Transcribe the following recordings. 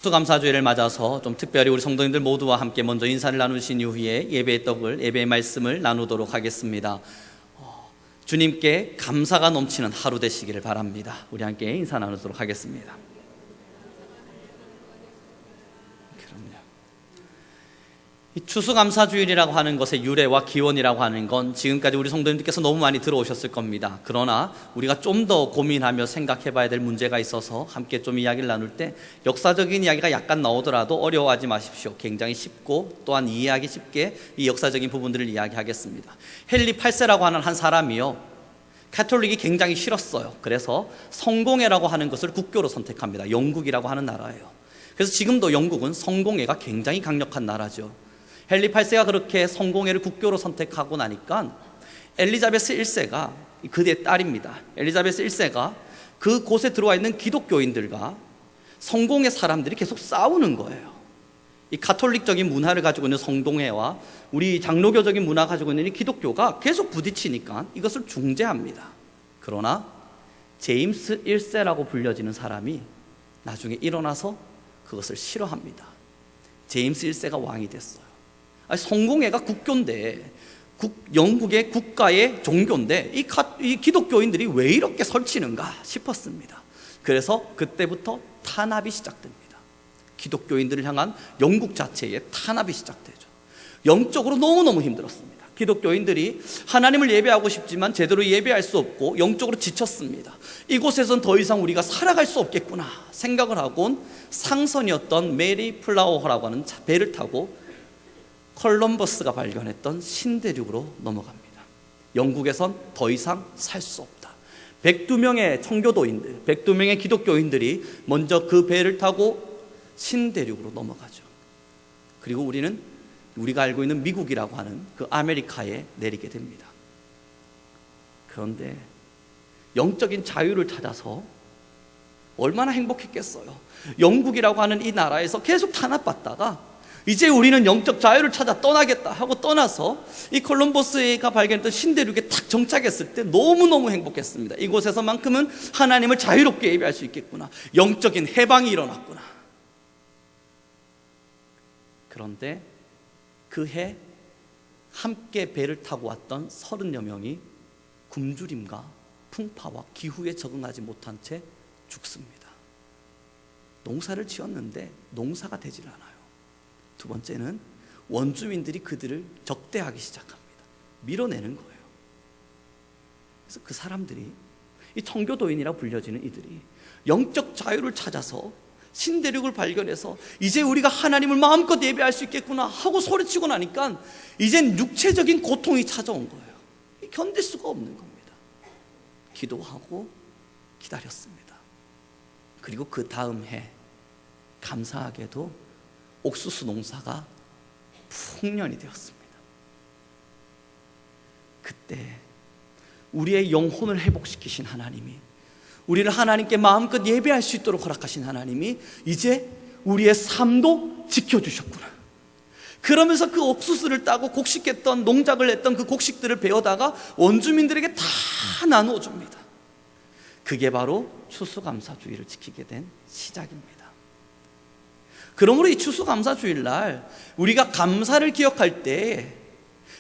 추수감사주일을 맞아서 좀 특별히 우리 성도님들 모두와 함께 먼저 인사를 나누신 이후에 예배의 떡을, 예배의 말씀을 나누도록 하겠습니다. 주님께 감사가 넘치는 하루 되시기를 바랍니다. 우리 함께 인사 나누도록 하겠습니다. 이 추수감사주일이라고 하는 것의 유래와 기원이라고 하는 건 지금까지 우리 성도님들께서 너무 많이 들어오셨을 겁니다. 그러나 우리가 좀 더 고민하며 생각해 봐야 될 문제가 있어서 함께 좀 이야기를 나눌 때 역사적인 이야기가 약간 나오더라도 어려워하지 마십시오. 굉장히 쉽고 또한 이해하기 쉽게 이 역사적인 부분들을 이야기하겠습니다. 헨리 8세라고 하는 한 사람이요, 가톨릭이 굉장히 싫었어요. 그래서 성공회라고 하는 것을 국교로 선택합니다. 영국이라고 하는 나라예요. 그래서 지금도 영국은 성공회가 굉장히 강력한 나라죠. 헨리 8세가 그렇게 성공회를 국교로 선택하고 나니까 엘리자베스 1세가, 그의 딸입니다. 엘리자베스 1세가 그곳에 들어와 있는 기독교인들과 성공회 사람들이 계속 싸우는 거예요. 이 가톨릭적인 문화를 가지고 있는 성공회와 우리 장로교적인 문화 가지고 있는 이 기독교가 계속 부딪히니까 이것을 중재합니다. 그러나 제임스 1세라고 불려지는 사람이 나중에 일어나서 그것을 싫어합니다. 제임스 1세가 왕이 됐어요. 성공회가 국교인데, 영국의 국가의 종교인데 이 기독교인들이 왜 이렇게 설치는가 싶었습니다. 그래서 그때부터 탄압이 시작됩니다. 기독교인들을 향한 영국 자체의 탄압이 시작되죠. 영적으로 너무너무 힘들었습니다. 기독교인들이 하나님을 예배하고 싶지만 제대로 예배할 수 없고 영적으로 지쳤습니다. 이곳에선 더 이상 우리가 살아갈 수 없겠구나 생각을 하곤 상선이었던 메리 플라워라고 하는 배를 타고 콜럼버스가 발견했던 신대륙으로 넘어갑니다. 영국에선 더 이상 살 수 없다. 102명의 청교도인들, 102명의 기독교인들이 먼저 그 배를 타고 신대륙으로 넘어가죠. 그리고 우리가 알고 있는 미국이라고 하는 그 아메리카에 내리게 됩니다. 그런데 영적인 자유를 찾아서 얼마나 행복했겠어요. 영국이라고 하는 이 나라에서 계속 탄압받다가 이제 우리는 영적 자유를 찾아 떠나겠다 하고 떠나서 이 콜럼버스가 발견했던 신대륙에 탁 정착했을 때 너무너무 행복했습니다. 이곳에서만큼은 하나님을 자유롭게 예배할 수 있겠구나, 영적인 해방이 일어났구나. 그런데 그 해 함께 배를 타고 왔던 30여 명이 굶주림과 풍파와 기후에 적응하지 못한 채 죽습니다. 농사를 지었는데 농사가 되질 않아요. 두 번째는 원주민들이 그들을 적대하기 시작합니다. 밀어내는 거예요. 그래서 그 사람들이, 이 청교도인이라 불려지는 이들이 영적 자유를 찾아서 신대륙을 발견해서 이제 우리가 하나님을 마음껏 예배할 수 있겠구나 하고 소리치고 나니까 이젠 육체적인 고통이 찾아온 거예요. 견딜 수가 없는 겁니다. 기도하고 기다렸습니다. 그리고 그 다음 해 감사하게도 옥수수 농사가 풍년이 되었습니다. 그때 우리의 영혼을 회복시키신 하나님이, 우리를 하나님께 마음껏 예배할 수 있도록 허락하신 하나님이 이제 우리의 삶도 지켜주셨구나. 그러면서 그 옥수수를 따고 곡식했던, 농작을 했던 그 곡식들을 베어다가 원주민들에게 다 나누어 줍니다. 그게 바로 추수감사주일을 지키게 된 시작입니다. 그러므로 이 추수감사주일날 우리가 감사를 기억할 때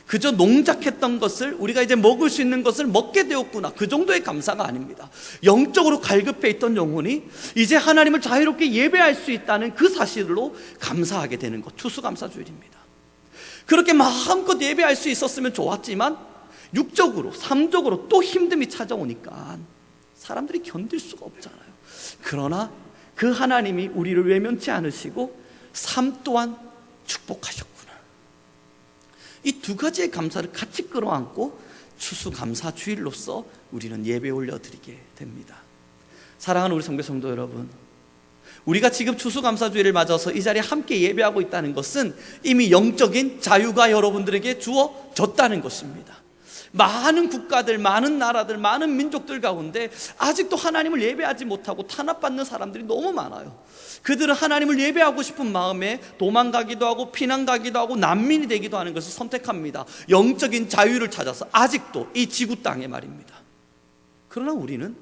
그저 농작했던 것을, 우리가 이제 먹을 수 있는 것을 먹게 되었구나, 그 정도의 감사가 아닙니다. 영적으로 갈급해 있던 영혼이 이제 하나님을 자유롭게 예배할 수 있다는 그 사실로 감사하게 되는 것, 추수감사주일입니다. 그렇게 마음껏 예배할 수 있었으면 좋았지만 육적으로, 삶적으로 또 힘듦이 찾아오니까 사람들이 견딜 수가 없잖아요. 그러나 그 하나님이 우리를 외면치 않으시고 삶 또한 축복하셨구나. 이 두 가지의 감사를 같이 끌어안고 추수감사주일로서 우리는 예배 올려드리게 됩니다. 사랑하는 우리 성교 성도 여러분, 우리가 지금 추수감사주일을 맞아서 이 자리에 함께 예배하고 있다는 것은 이미 영적인 자유가 여러분들에게 주어졌다는 것입니다. 많은 국가들, 많은 나라들, 많은 민족들 가운데 아직도 하나님을 예배하지 못하고 탄압받는 사람들이 너무 많아요. 그들은 하나님을 예배하고 싶은 마음에 도망가기도 하고 피난가기도 하고 난민이 되기도 하는 것을 선택합니다. 영적인 자유를 찾아서, 아직도 이 지구 땅에 말입니다. 그러나 우리는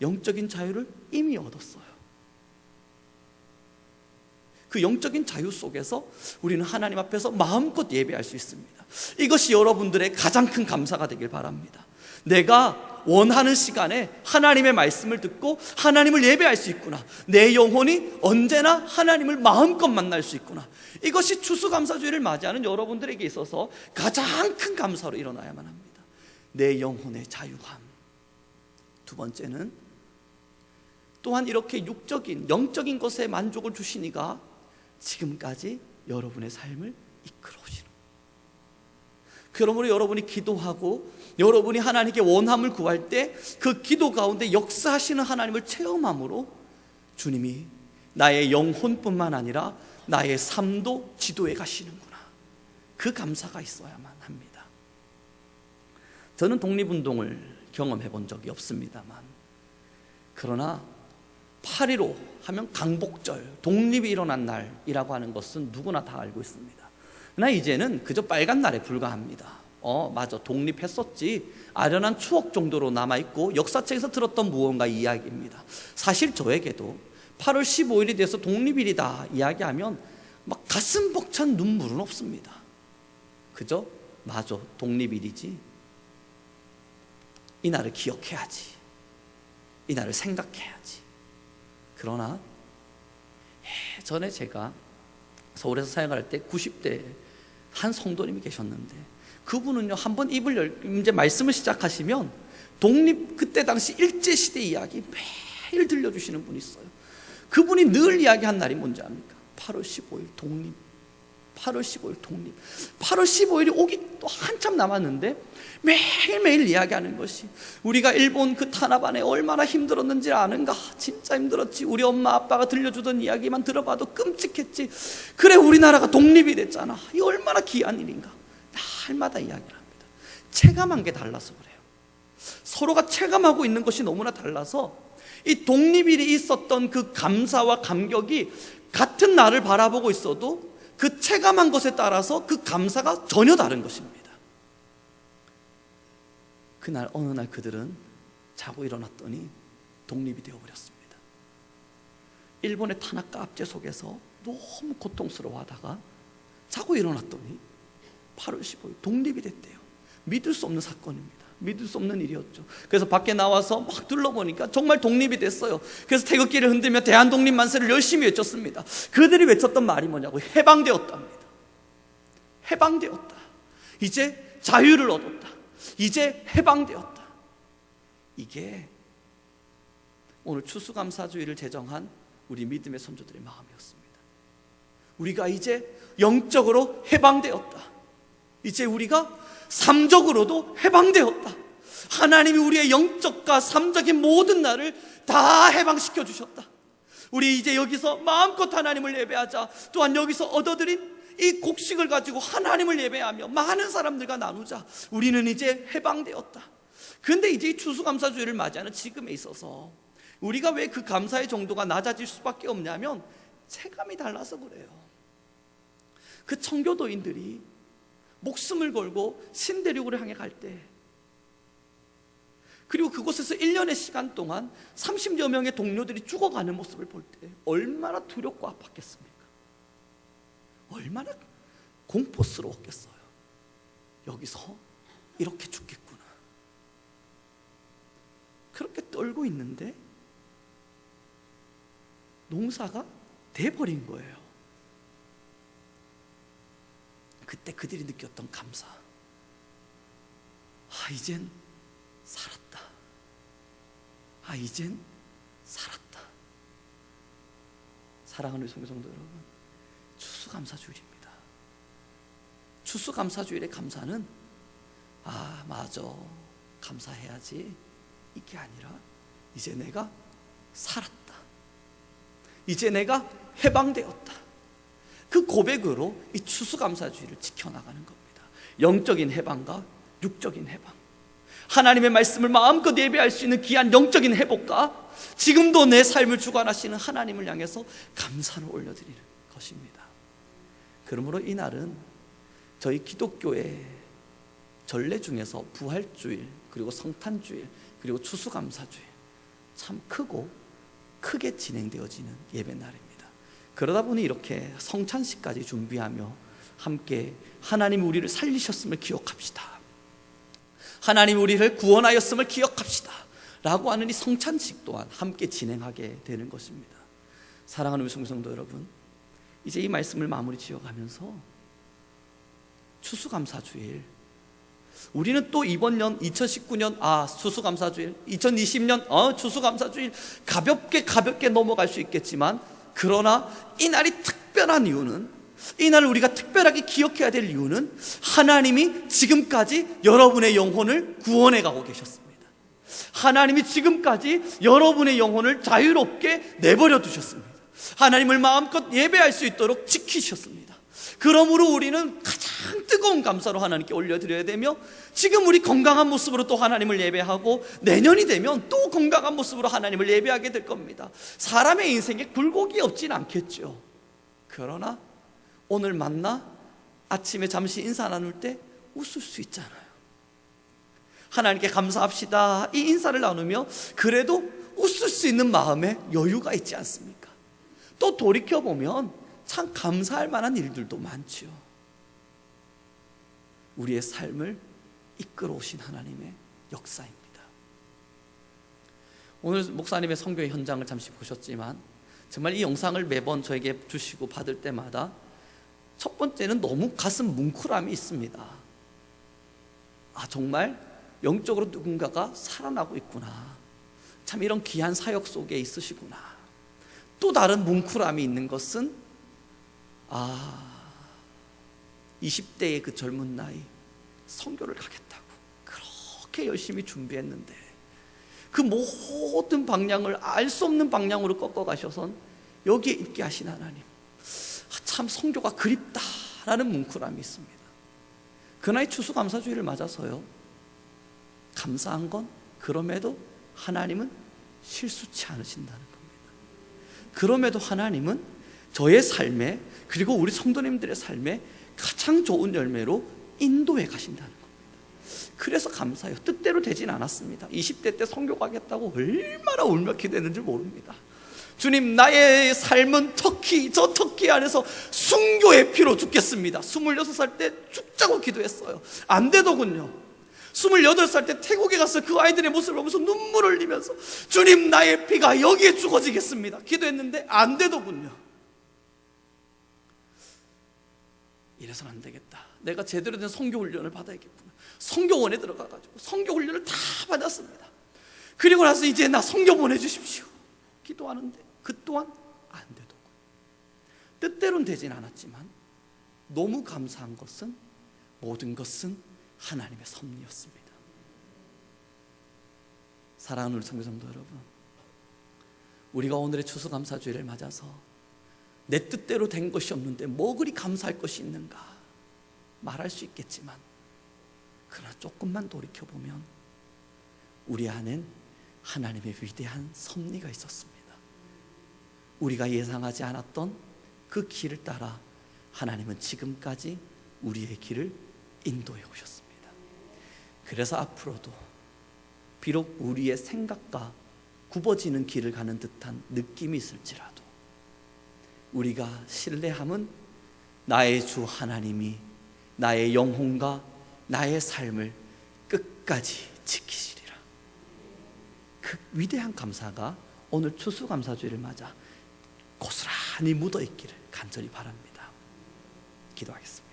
영적인 자유를 이미 얻었어요. 그 영적인 자유 속에서 우리는 하나님 앞에서 마음껏 예배할 수 있습니다. 이것이 여러분들의 가장 큰 감사가 되길 바랍니다. 내가 원하는 시간에 하나님의 말씀을 듣고 하나님을 예배할 수 있구나. 내 영혼이 언제나 하나님을 마음껏 만날 수 있구나. 이것이 추수감사주의를 맞이하는 여러분들에게 있어서 가장 큰 감사로 일어나야만 합니다. 내 영혼의 자유함. 두 번째는 또한 이렇게 육적인 영적인 것에 만족을 주신 이가 지금까지 여러분의 삶을 이끌어 오시는, 그러므로 여러분이 기도하고 여러분이 하나님께 원함을 구할 때 그 기도 가운데 역사하시는 하나님을 체험함으로 주님이 나의 영혼뿐만 아니라 나의 삶도 지도해 가시는구나. 그 감사가 있어야만 합니다. 저는 독립운동을 경험해 본 적이 없습니다만, 그러나 8.15 하면 강복절, 독립이 일어난 날이라고 하는 것은 누구나 다 알고 있습니다. 그러나 이제는 그저 빨간 날에 불과합니다. 맞아, 독립했었지, 아련한 추억 정도로 남아있고 역사책에서 들었던 무언가 이야기입니다. 사실 저에게도 8월 15일이 돼서 독립일이다 이야기하면 막 가슴 벅찬 눈물은 없습니다. 그저 맞아, 독립일이지, 이 날을 기억해야지, 이 날을 생각해야지. 그러나 예전에 제가 서울에서 사역할 때 90대 한 성도님이 계셨는데, 그분은요, 한번 이제 말씀을 시작하시면 독립 그때 당시 일제시대 이야기 매일 들려주시는 분이 있어요. 그분이 늘 이야기한 날이 뭔지 압니까? 8월 15일 독립. 8월 15일 독립. 8월 15일이 오기 또 한참 남았는데 매일매일 이야기하는 것이, 우리가 일본 그 탄압 안에 얼마나 힘들었는지 아는가? 진짜 힘들었지. 우리 엄마 아빠가 들려주던 이야기만 들어봐도 끔찍했지. 그래, 우리나라가 독립이 됐잖아. 이 얼마나 귀한 일인가? 날마다 이야기를 합니다. 체감한 게 달라서 그래요. 서로가 체감하고 있는 것이 너무나 달라서 이 독립일이 있었던 그 감사와 감격이 같은 날을 바라보고 있어도 그 체감한 것에 따라서 그 감사가 전혀 다른 것입니다. 그날 어느 날 그들은 자고 일어났더니 독립이 되어버렸습니다. 일본의 탄압과 압제 속에서 너무 고통스러워하다가 자고 일어났더니 8월 15일 독립이 됐대요. 믿을 수 없는 사건입니다. 믿을 수 없는 일이었죠. 그래서 밖에 나와서 막 둘러보니까 정말 독립이 됐어요. 그래서 태극기를 흔들며 대한독립 만세를 열심히 외쳤습니다. 그들이 외쳤던 말이 뭐냐고, 해방되었답니다. 해방되었다. 이제 자유를 얻었다. 이제 해방되었다. 이게 오늘 추수감사주의를 제정한 우리 믿음의 선조들의 마음이었습니다. 우리가 이제 영적으로 해방되었다. 이제 우리가 삶적으로도 해방되었다. 하나님이 우리의 영적과 삶적인 모든 날을 다 해방시켜 주셨다. 우리 이제 여기서 마음껏 하나님을 예배하자. 또한 여기서 얻어들인 이 곡식을 가지고 하나님을 예배하며 많은 사람들과 나누자. 우리는 이제 해방되었다. 그런데 이제 이 추수감사주의를 맞이하는 지금에 있어서 우리가 왜 그 감사의 정도가 낮아질 수밖에 없냐면 체감이 달라서 그래요. 그 청교도인들이 목숨을 걸고 신대륙을 향해 갈 때, 그리고 그곳에서 1년의 시간 동안 30여 명의 동료들이 죽어가는 모습을 볼 때 얼마나 두렵고 아팠겠습니까? 얼마나 공포스러웠겠어요. 여기서 이렇게 죽겠구나. 그렇게 떨고 있는데 농사가 돼버린 거예요. 그때 그들이 느꼈던 감사. 이젠 살았다. 이젠 살았다. 사랑하는 성도 여러분, 추수감사주일입니다. 추수감사주일의 감사는 맞아, 감사해야지, 이게 아니라 이제 내가 살았다. 이제 내가 해방되었다. 그 고백으로 이 추수감사주의를 지켜나가는 겁니다. 영적인 해방과 육적인 해방, 하나님의 말씀을 마음껏 예배할 수 있는 귀한 영적인 회복과 지금도 내 삶을 주관하시는 하나님을 향해서 감사를 올려드리는 것입니다. 그러므로 이날은 저희 기독교의 전례 중에서 부활주일, 그리고 성탄주일, 그리고 추수감사주일, 참 크고 크게 진행되어지는 예배날입니다. 그러다 보니 이렇게 성찬식까지 준비하며 함께 하나님 우리를 살리셨음을 기억합시다, 하나님 우리를 구원하였음을 기억합시다 라고 하는 이 성찬식 또한 함께 진행하게 되는 것입니다. 사랑하는 우리 성도 여러분, 이제 이 말씀을 마무리 지어가면서 추수감사주일, 우리는 또 이번 년 2019년 추수감사주일, 2020년 추수감사주일 가볍게 넘어갈 수 있겠지만, 그러나 이날이 특별한 이유는, 이날을 우리가 특별하게 기억해야 될 이유는 하나님이 지금까지 여러분의 영혼을 구원해 가고 계셨습니다. 하나님이 지금까지 여러분의 영혼을 자유롭게 내버려 두셨습니다. 하나님을 마음껏 예배할 수 있도록 지키셨습니다. 그러므로 우리는 가장 뜨거운 감사로 하나님께 올려드려야 되며, 지금 우리 건강한 모습으로 또 하나님을 예배하고, 내년이 되면 또 건강한 모습으로 하나님을 예배하게 될 겁니다. 사람의 인생에 굴곡이 없진 않겠죠. 그러나 오늘 만나 아침에 잠시 인사 나눌 때 웃을 수 있잖아요. 하나님께 감사합시다, 이 인사를 나누며 그래도 웃을 수 있는 마음에 여유가 있지 않습니까? 또 돌이켜보면 참 감사할 만한 일들도 많죠. 우리의 삶을 이끌어 오신 하나님의 역사입니다. 오늘 목사님의 선교의 현장을 잠시 보셨지만, 정말 이 영상을 매번 저에게 주시고 받을 때마다 첫 번째는 너무 가슴 뭉클함이 있습니다. 정말 영적으로 누군가가 살아나고 있구나, 참 이런 귀한 사역 속에 있으시구나. 또 다른 뭉클함이 있는 것은 20대의 그 젊은 나이 선교를 가겠다고 그렇게 열심히 준비했는데 그 모든 방향을 알 수 없는 방향으로 꺾어가셔선 여기에 있게 하신 하나님, 참 선교가 그립다라는 뭉클함이 있습니다. 그날의 추수감사주일을 맞아서요, 감사한 건 그럼에도 하나님은 실수치 않으신다는 겁니다. 그럼에도 하나님은 저의 삶에, 그리고 우리 성도님들의 삶에 가장 좋은 열매로 인도해 가신다는 겁니다. 그래서 감사해요. 뜻대로 되진 않았습니다. 20대 때 선교 가겠다고 얼마나 울며 기도했는지 모릅니다. 주님, 나의 삶은 저 터키 안에서 순교의 피로 죽겠습니다. 26살 때 죽자고 기도했어요. 안 되더군요. 28살 때 태국에 가서 그 아이들의 모습을 보면서 눈물을 흘리면서 주님, 나의 피가 여기에 죽어지겠습니다 기도했는데 안 되더군요. 이래서는 안 되겠다, 내가 제대로 된 선교 훈련을 받아야겠구나. 선교원에 들어가가지고 선교 훈련을 다 받았습니다. 그리고 나서 이제 나 선교 보내주십시오 기도하는데 그 또한 안 되더군요. 뜻대로는 되진 않았지만 너무 감사한 것은 모든 것은 하나님의 섭리였습니다. 사랑하는 우리 성도 여러분, 우리가 오늘의 추수감사주일을 맞아서 내 뜻대로 된 것이 없는데 뭐 그리 감사할 것이 있는가 말할 수 있겠지만, 그러나 조금만 돌이켜보면 우리 안엔 하나님의 위대한 섭리가 있었습니다. 우리가 예상하지 않았던 그 길을 따라 하나님은 지금까지 우리의 길을 인도해 오셨습니다. 그래서 앞으로도 비록 우리의 생각과 굽어지는 길을 가는 듯한 느낌이 있을지라도 우리가 신뢰함은 나의 주 하나님이 나의 영혼과 나의 삶을 끝까지 지키시리라. 그 위대한 감사가 오늘 추수감사주일을 맞아 고스란히 묻어있기를 간절히 바랍니다. 기도하겠습니다.